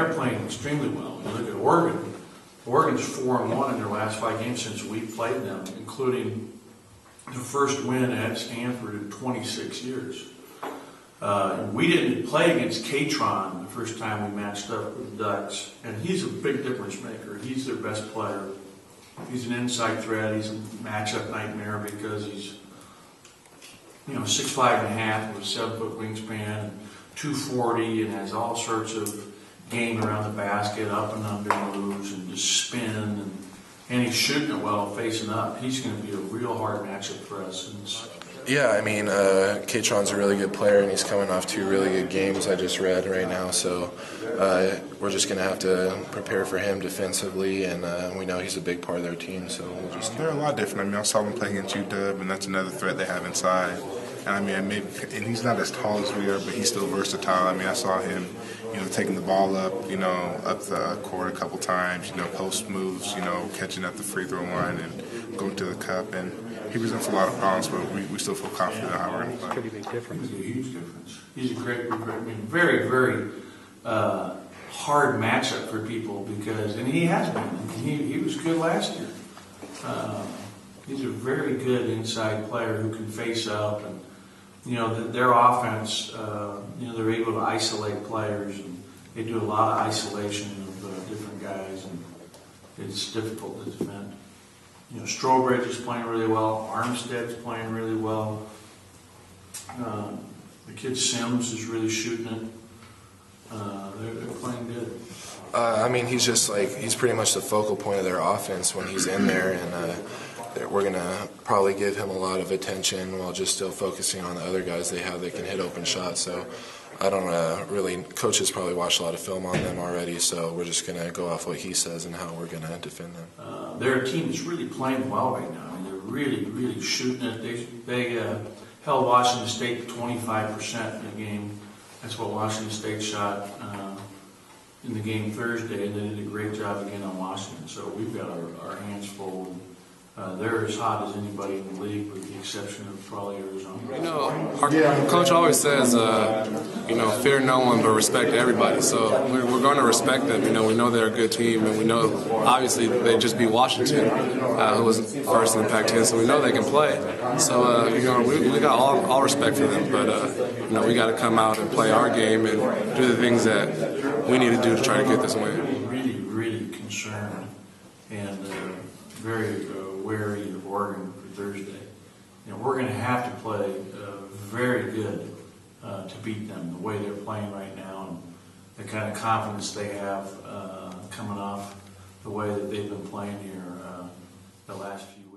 they're playing extremely well. You look at Oregon. Oregon's 4-1 in their last 5 games since we played them, including the first win at Stanford in 26 years. We didn't play against Katron the first time we matched up with the Ducks, and he's a big difference maker. He's their best player. He's an inside threat. He's a matchup nightmare because he's 6'5.5" with a 7-foot wingspan, 240, and has all sorts of game around the basket, up and under moves, and just spin, and he's shooting it well, facing up. He's going to be a real hard matchup for us. Yeah, I mean, Katron's a really good player, and he's coming off 2 really good games I just read right now, so we're just going to have to prepare for him defensively, and we know he's a big part of their team, so we'll just... They're a lot different. I mean, I saw them play against UW, and that's another threat they have inside. And I mean, and he's not as tall as we are, but he's still versatile. I mean, I saw him, taking the ball up, up the court a couple times, post moves, catching at the free throw line and going to the cup. And he presents a lot of problems, but we still feel confident in how we're going to play. Pretty big difference. He's a huge difference. He's a great, very, very hard matchup for people because, and he has been. He was good last year. He's a very good inside player who can face up, and their offense. They're able to isolate players, and they do a lot of isolation of different guys, and it's difficult to defend. Strobridge is playing really well. Armstead's playing really well. The kid Sims is really shooting it. They're playing good. I mean, he's pretty much the focal point of their offense when he's in there, and we're going to probably give him a lot of attention while just still focusing on the other guys they have that can hit open shots. So I don't really, Coach has probably watched a lot of film on them already, so we're just going to go off what he says and how we're going to defend them. Their team is really playing well right now. I mean, they're really, really shooting it. They held Washington State to 25% in the game. That's what Washington State shot in the game Thursday, and they did a great job again on Washington. So we've got our hands full. They're as hot as anybody in the league, with the exception of probably Arizona. Our coach always says, fear no one but respect everybody. So we're going to respect them. We know they're a good team, and we know obviously they just beat Washington, who was first in the Pac-10. So we know they can play. So we got all respect for them, but we got to come out and play our game and do the things that we need to do to try to get this win. Really, really concerned and very wary of Oregon for Thursday. We're going to have to play very good to beat them, the way they're playing right now, and the kind of confidence they have coming off the way that they've been playing here the last few weeks.